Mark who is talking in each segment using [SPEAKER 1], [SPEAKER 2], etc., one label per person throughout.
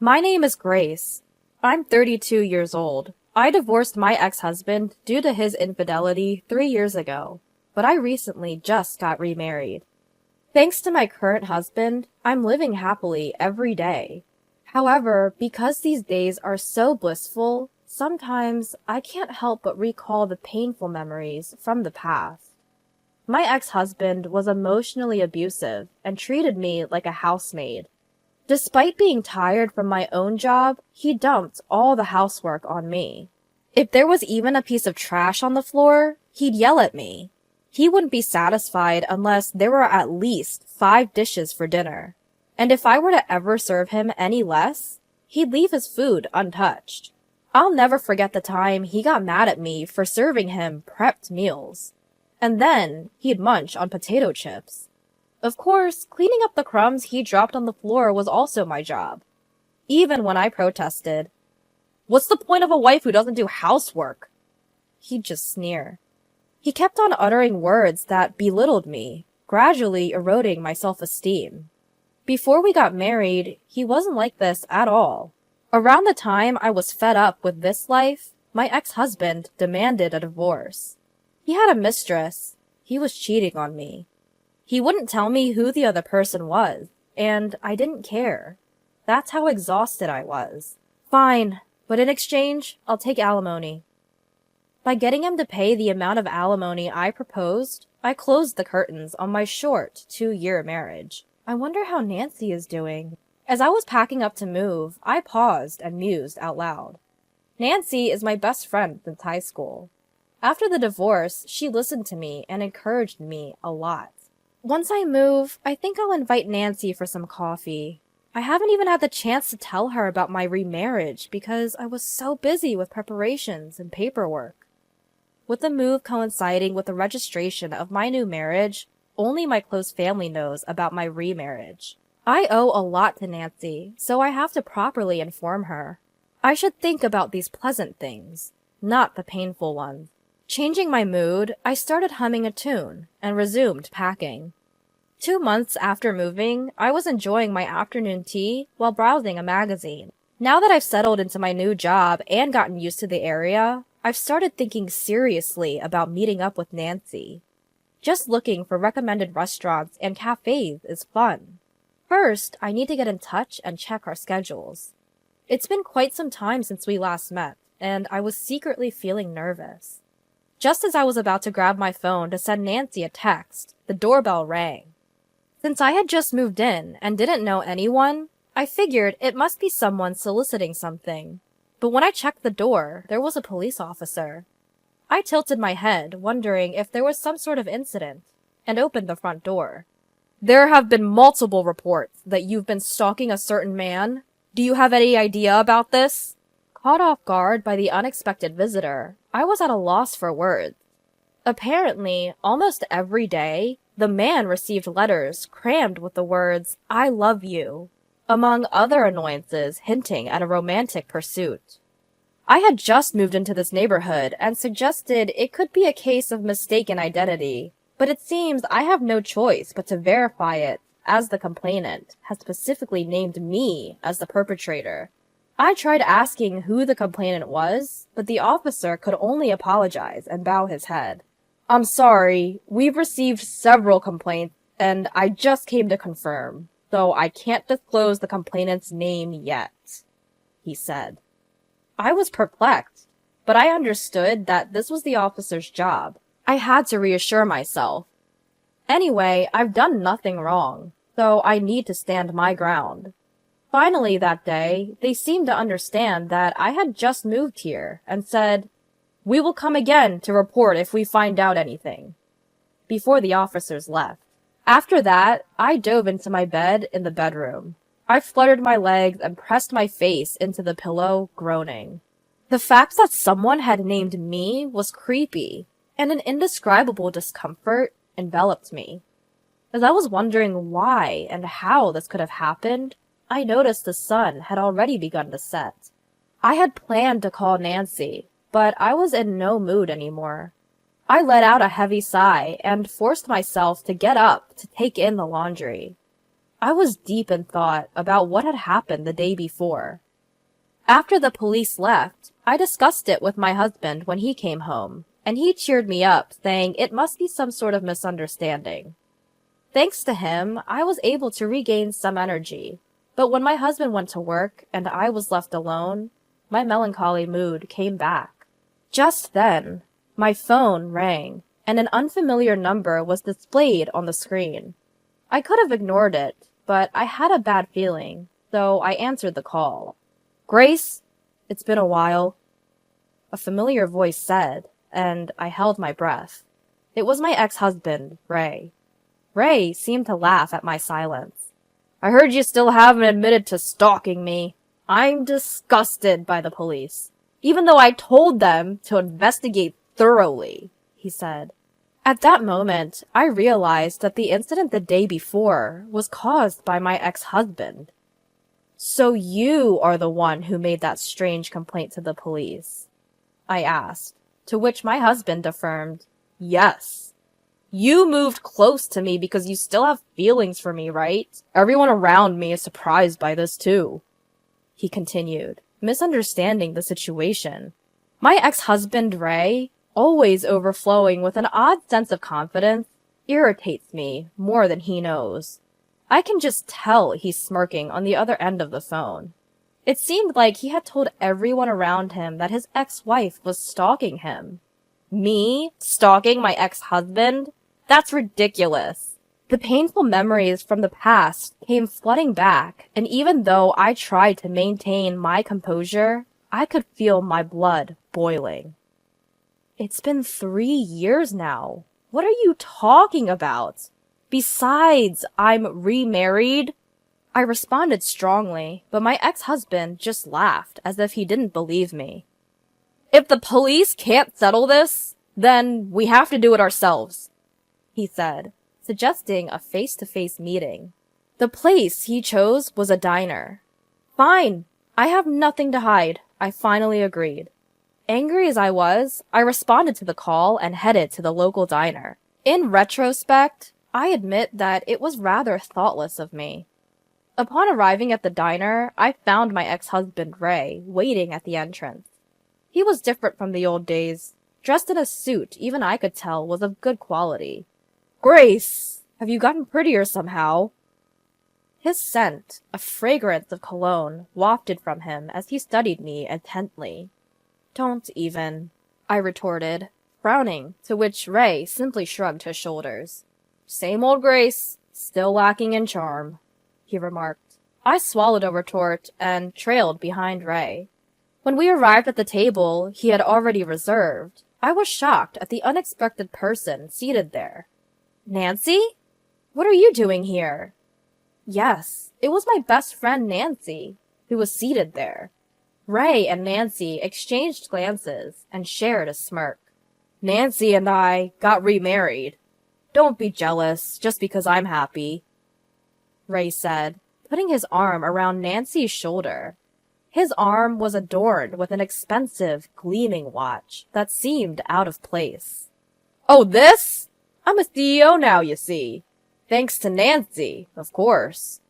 [SPEAKER 1] My name is Grace. I'm 32 years old. I divorced my ex-husband due to his infidelity 3 years ago, but I recently just got remarried. Thanks to my current husband, I'm living happily every day. However, because these days are so blissful, sometimes I can't help but recall the painful memories from the past. My ex-husband was emotionally abusive and treated me like a housemaid. Despite being tired from my own job, he dumped all the housework on me. If there was even a piece of trash on the floor, he'd yell at me. He wouldn't be satisfied unless there were at least 5 dishes for dinner. And if I were to ever serve him any less, he'd leave his food untouched. I'll never forget the time he got mad at me for serving him prepped meals. And then he'd munch on potato chips. Of course, cleaning up the crumbs he dropped on the floor was also my job. Even when I protested, "What's the point of a wife who doesn't do housework?" He'd just sneer. He kept on uttering words that belittled me, gradually eroding my self-esteem. Before we got married, he wasn't like this at all. Around the time I was fed up with this life, my ex-husband demanded a divorce. He had a mistress. He was cheating on me. He wouldn't tell me who the other person was, and I didn't care. That's how exhausted I was. Fine, but in exchange, I'll take alimony. By getting him to pay the amount of alimony I proposed, I closed the curtains on my short 2-year marriage. I wonder how Nancy is doing. As I was packing up to move, I paused and mused out loud. Nancy is my best friend since high school. After the divorce, she listened to me and encouraged me a lot. Once I move, I think I'll invite Nancy for some coffee. I haven't even had the chance to tell her about my remarriage because I was so busy with preparations and paperwork. With the move coinciding with the registration of my new marriage, only my close family knows about my remarriage. I owe a lot to Nancy, so I have to properly inform her. I should think about these pleasant things, not the painful ones. Changing my mood, I started humming a tune and resumed packing. 2 months after moving, I was enjoying my afternoon tea while browsing a magazine. Now that I've settled into my new job and gotten used to the area, I've started thinking seriously about meeting up with Nancy. Just looking for recommended restaurants and cafes is fun. First, I need to get in touch and check our schedules. It's been quite some time since we last met, and I was secretly feeling nervous. Just as I was about to grab my phone to send Nancy a text, the doorbell rang. Since I had just moved in and didn't know anyone, I figured it must be someone soliciting something. But when I checked the door, there was a police officer. I tilted my head, wondering if there was some sort of incident, and opened the front door. "There have been multiple reports that you've been stalking a certain man. Do you have any idea about this?" Caught off guard by the unexpected visitor, I was at a loss for words. Apparently, almost every day, the man received letters crammed with the words, "I love you," among other annoyances hinting at a romantic pursuit. I had just moved into this neighborhood and suggested it could be a case of mistaken identity, but it seems I have no choice but to verify it, as the complainant has specifically named me as the perpetrator. I tried asking who the complainant was, but the officer could only apologize and bow his head. "I'm sorry, we've received several complaints, and I just came to confirm, though I can't disclose the complainant's name yet," he said. I was perplexed, but I understood that this was the officer's job. I had to reassure myself. Anyway, I've done nothing wrong, so I need to stand my ground. Finally that day, they seemed to understand that I had just moved here and said, "We will come again to report if we find out anything," before the officers left. After that, I dove into my bed in the bedroom. I fluttered my legs and pressed my face into the pillow, groaning. The fact that someone had named me was creepy, and an indescribable discomfort enveloped me. As I was wondering why and how this could have happened, I noticed the sun had already begun to set. I had planned to call Nancy, but I was in no mood anymore. I let out a heavy sigh and forced myself to get up to take in the laundry. I was deep in thought about what had happened the day before. After the police left, I discussed it with my husband when he came home, and he cheered me up, saying it must be some sort of misunderstanding. Thanks to him, I was able to regain some energy, but when my husband went to work and I was left alone, my melancholy mood came back. Just then, my phone rang, and an unfamiliar number was displayed on the screen. I could have ignored it, but I had a bad feeling, so I answered the call. "Grace, it's been a while," a familiar voice said, and I held my breath. It was my ex-husband, Ray. Ray seemed to laugh at my silence. "I heard you still haven't admitted to stalking me. I'm disgusted by the police, even though I told them to investigate thoroughly," he said. At that moment, I realized that the incident the day before was caused by my ex-husband. "So you are the one who made that strange complaint to the police?" I asked, to which my husband affirmed, "Yes. You moved close to me because you still have feelings for me, right? Everyone around me is surprised by this too," he continued, misunderstanding the situation. My ex-husband, Ray, always overflowing with an odd sense of confidence, irritates me more than he knows. I can just tell he's smirking on the other end of the phone. It seemed like he had told everyone around him that his ex-wife was stalking him. Me? Stalking my ex-husband? That's ridiculous. The painful memories from the past came flooding back, and even though I tried to maintain my composure, I could feel my blood boiling. "It's been 3 years now. What are you talking about? Besides, I'm remarried." I responded strongly, but my ex-husband just laughed as if he didn't believe me. "If the police can't settle this, then we have to do it ourselves," he said, suggesting a face-to-face meeting. The place he chose was a diner. "Fine. I have nothing to hide," I finally agreed. Angry as I was, I responded to the call and headed to the local diner. In retrospect, I admit that it was rather thoughtless of me. Upon arriving at the diner, I found my ex-husband Ray waiting at the entrance. He was different from the old days. Dressed in a suit even I could tell was of good quality. "Grace, have you gotten prettier somehow?" His scent, a fragrance of cologne, wafted from him as he studied me intently. "Don't even," I retorted, frowning, to which Ray simply shrugged his shoulders. "Same old Grace, still lacking in charm," he remarked. I swallowed a retort and trailed behind Ray. When we arrived at the table he had already reserved, I was shocked at the unexpected person seated there. "Nancy? What are you doing here?" Yes, it was my best friend Nancy, who was seated there. Ray and Nancy exchanged glances and shared a smirk. "Nancy and I got remarried. Don't be jealous just because I'm happy," Ray said, putting his arm around Nancy's shoulder. His arm was adorned with an expensive, gleaming watch that seemed out of place. "Oh, this? I'm a CEO now, you see. Thanks to Nancy, of course."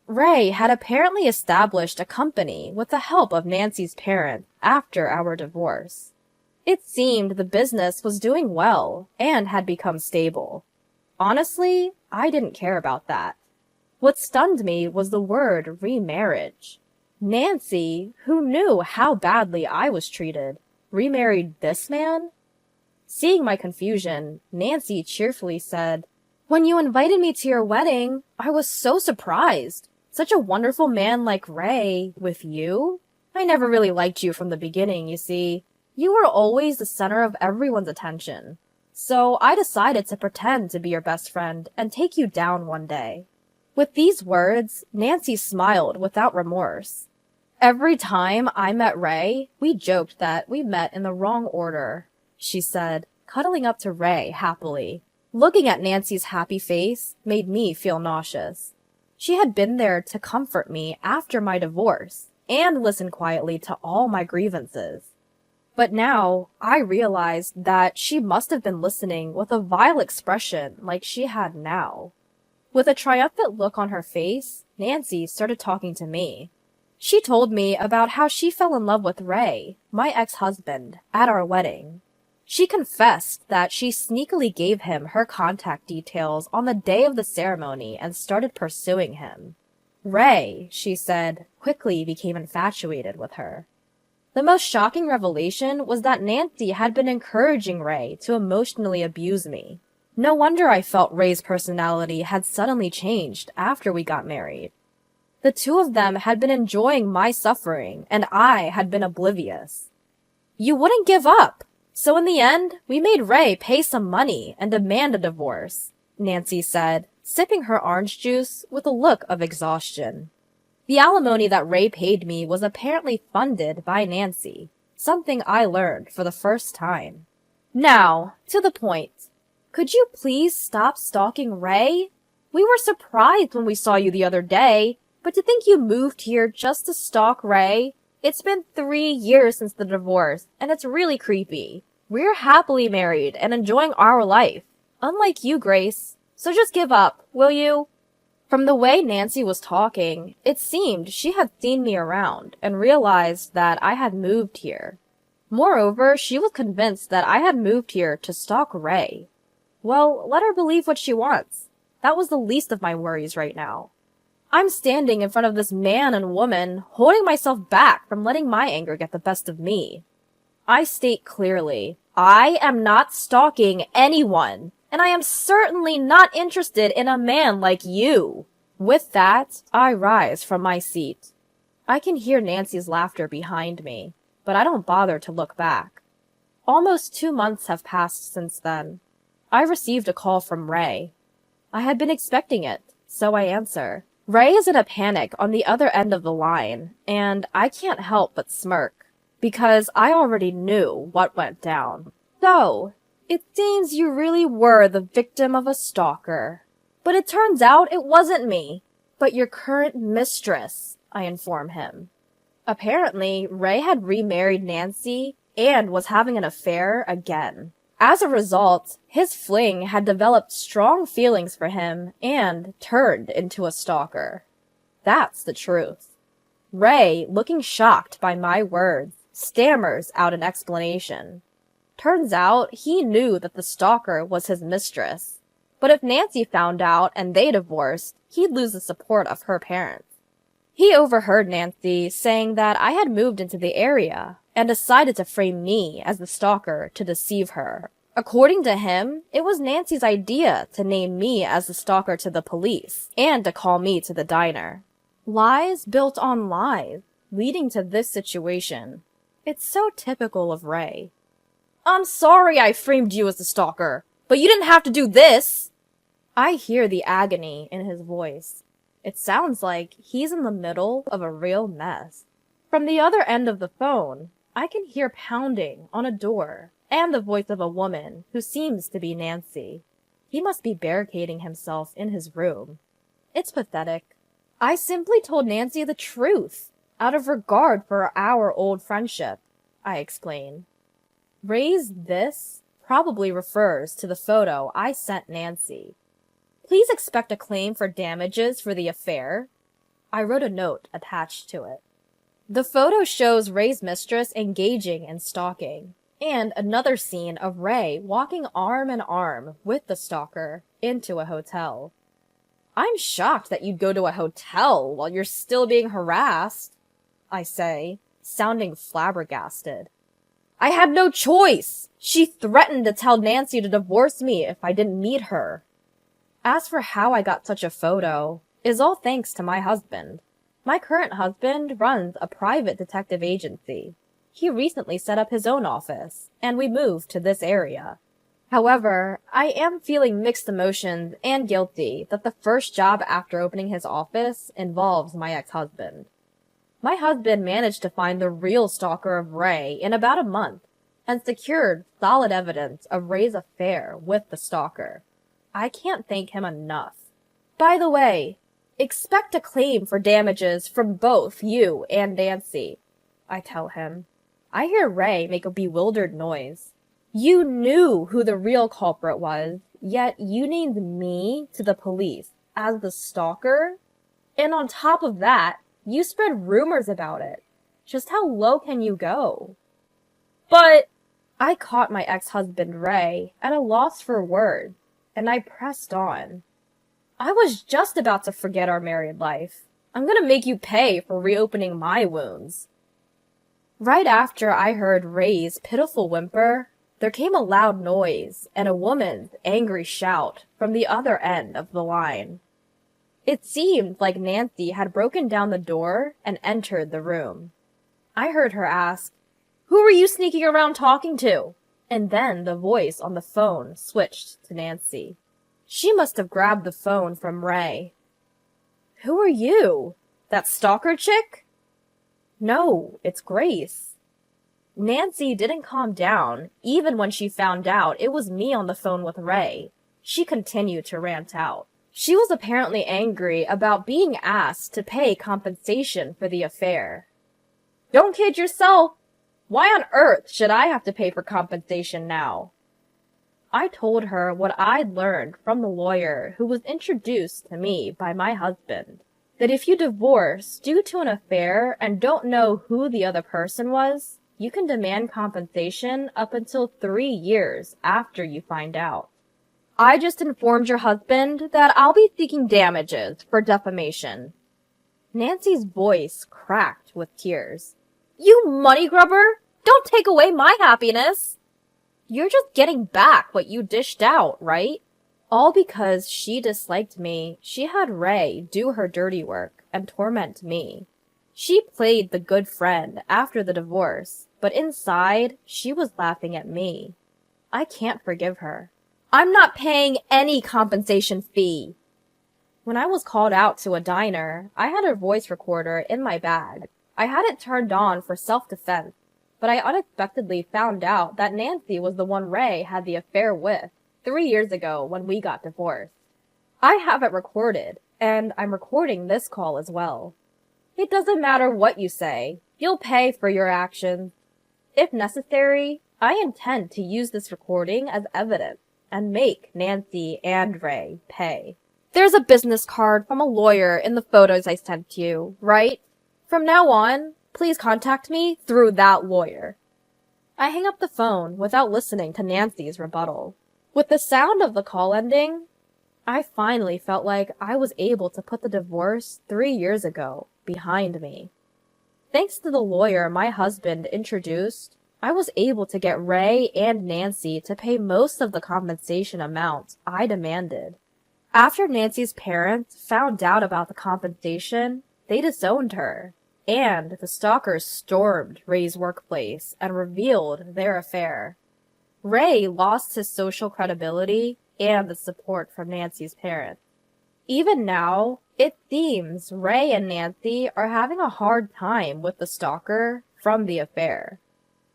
[SPEAKER 1] Ray had apparently established a company with the help of Nancy's parents after our divorce. It seemed the business was doing well and had become stable. Honestly, I didn't care about that. What stunned me was the word remarriage. Nancy, who knew how badly I was treated, remarried this man? Seeing my confusion, Nancy cheerfully said, "When you invited me to your wedding, I was so surprised. Such a wonderful man like Ray with you? I never really liked you from the beginning, you see. You were always the center of everyone's attention. So I decided to pretend to be your best friend and take you down one day." With these words, Nancy smiled without remorse. "Every time I met Ray, we joked that we met in the wrong order," she said, cuddling up to Ray happily. Looking at Nancy's happy face made me feel nauseous. She had been there to comfort me after my divorce and listen quietly to all my grievances. But now I realized that she must have been listening with a vile expression like she had now. With a triumphant look on her face, Nancy started talking to me. She told me about how she fell in love with Ray, my ex-husband, at our wedding. She confessed that she sneakily gave him her contact details on the day of the ceremony and started pursuing him. Ray, she said, quickly became infatuated with her. The most shocking revelation was that Nancy had been encouraging Ray to emotionally abuse me. No wonder I felt Ray's personality had suddenly changed after we got married. The two of them had been enjoying my suffering, and I had been oblivious. You wouldn't give up, so in the end, we made Ray pay some money and demand a divorce, Nancy said, sipping her orange juice with a look of exhaustion. The alimony that Ray paid me was apparently funded by Nancy, something I learned for the first time. Now, to the point. Could you please stop stalking Ray? We were surprised when we saw you the other day, but to think you moved here just to stalk Ray? It's been 3 years since the divorce, and it's really creepy. We're happily married and enjoying our life, unlike you, Grace. So just give up, will you? From the way Nancy was talking, it seemed she had seen me around and realized that I had moved here. Moreover, she was convinced that I had moved here to stalk Ray. Well, let her believe what she wants. That was the least of my worries right now. I'm standing in front of this man and woman, holding myself back from letting my anger get the best of me. I state clearly, I am not stalking anyone, and I am certainly not interested in a man like you. With that, I rise from my seat. I can hear Nancy's laughter behind me, but I don't bother to look back. Almost 2 months have passed since then. I received a call from Ray. I had been expecting it, so I answer. Ray is in a panic on the other end of the line, and I can't help but smirk, because I already knew what went down. So, it seems you really were the victim of a stalker. But it turns out it wasn't me, but your current mistress, I inform him. Apparently, Ray had remarried Nancy and was having an affair again. As a result, his fling had developed strong feelings for him and turned into a stalker. That's the truth. Ray, looking shocked by my words, stammers out an explanation. Turns out he knew that the stalker was his mistress. But if Nancy found out and they divorced, he'd lose the support of her parents. He overheard Nancy saying that I had moved into the area and decided to frame me as the stalker to deceive her. According to him, it was Nancy's idea to name me as the stalker to the police and to call me to the diner. Lies built on lies, leading to this situation. It's so typical of Ray. I'm sorry I framed you as the stalker, but you didn't have to do this! I hear the agony in his voice. It sounds like he's in the middle of a real mess. From the other end of the phone, I can hear pounding on a door and the voice of a woman who seems to be Nancy. He must be barricading himself in his room. It's pathetic. I simply told Nancy the truth, out of regard for our old friendship, I explain. Ray's this probably refers to the photo I sent Nancy. Please expect a claim for damages for the affair. I wrote a note attached to it. The photo shows Ray's mistress engaging in stalking, and another scene of Ray walking arm in arm with the stalker into a hotel. I'm shocked that you'd go to a hotel while you're still being harassed, I say, sounding flabbergasted. I had no choice. She threatened to tell Nancy to divorce me if I didn't meet her. As for how I got such a photo, is all thanks to my husband. My current husband runs a private detective agency. He recently set up his own office, and we moved to this area. However, I am feeling mixed emotions and guilty that the first job after opening his office involves my ex-husband. My husband managed to find the real stalker of Ray in about a month, and secured solid evidence of Ray's affair with the stalker. I can't thank him enough. By the way, expect a claim for damages from both you and Nancy, I tell him. I hear Ray make a bewildered noise. You knew who the real culprit was, yet you named me to the police as the stalker? And on top of that, you spread rumors about it. Just how low can you go? But I caught my ex-husband Ray at a loss for words, and I pressed on. I was just about to forget our married life. I'm gonna make you pay for reopening my wounds. Right after I heard Ray's pitiful whimper, there came a loud noise and a woman's angry shout from the other end of the line. It seemed like Nancy had broken down the door and entered the room. I heard her ask, "Who were you sneaking around talking to?" And then the voice on the phone switched to Nancy. She must have grabbed the phone from Ray. "Who are you? That stalker chick?" "No, it's Grace." Nancy didn't calm down, even when she found out it was me on the phone with Ray. She continued to rant out. She was apparently angry about being asked to pay compensation for the affair. "Don't kid yourself! Why on earth should I have to pay for compensation now?" I told her what I'd learned from the lawyer who was introduced to me by my husband, that if you divorce due to an affair and don't know who the other person was, you can demand compensation up until 3 years after you find out. "I just informed your husband that I'll be seeking damages for defamation." Nancy's voice cracked with tears. "You money grubber! Don't take away my happiness! You're just getting back what you dished out, right?" All because she disliked me, she had Ray do her dirty work and torment me. She played the good friend after the divorce, but inside, she was laughing at me. I can't forgive her. I'm not paying any compensation fee. When I was called out to a diner, I had a voice recorder in my bag. I had it turned on for self-defense, but I unexpectedly found out that Nancy was the one Ray had the affair with 3 years ago when we got divorced. I have it recorded, and I'm recording this call as well. It doesn't matter what you say. You'll pay for your actions. If necessary, I intend to use this recording as evidence and make Nancy and Ray pay. There's a business card from a lawyer in the photos I sent you, right? From now on, please contact me through that lawyer. I hang up the phone without listening to Nancy's rebuttal. With the sound of the call ending, I finally felt like I was able to put the divorce 3 years ago behind me. Thanks to the lawyer my husband introduced, I was able to get Ray and Nancy to pay most of the compensation amount I demanded. After Nancy's parents found out about the compensation, they disowned her, and the stalkers stormed Ray's workplace and revealed their affair. Ray lost his social credibility and the support from Nancy's parents. Even now, it seems Ray and Nancy are having a hard time with the stalker from the affair.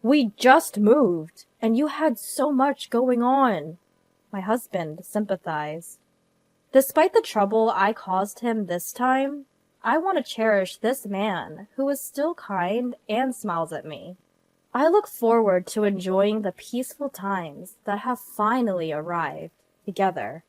[SPEAKER 1] "We just moved, and you had so much going on," my husband sympathized. Despite the trouble I caused him this time, I want to cherish this man who is still kind and smiles at me. I look forward to enjoying the peaceful times that have finally arrived together.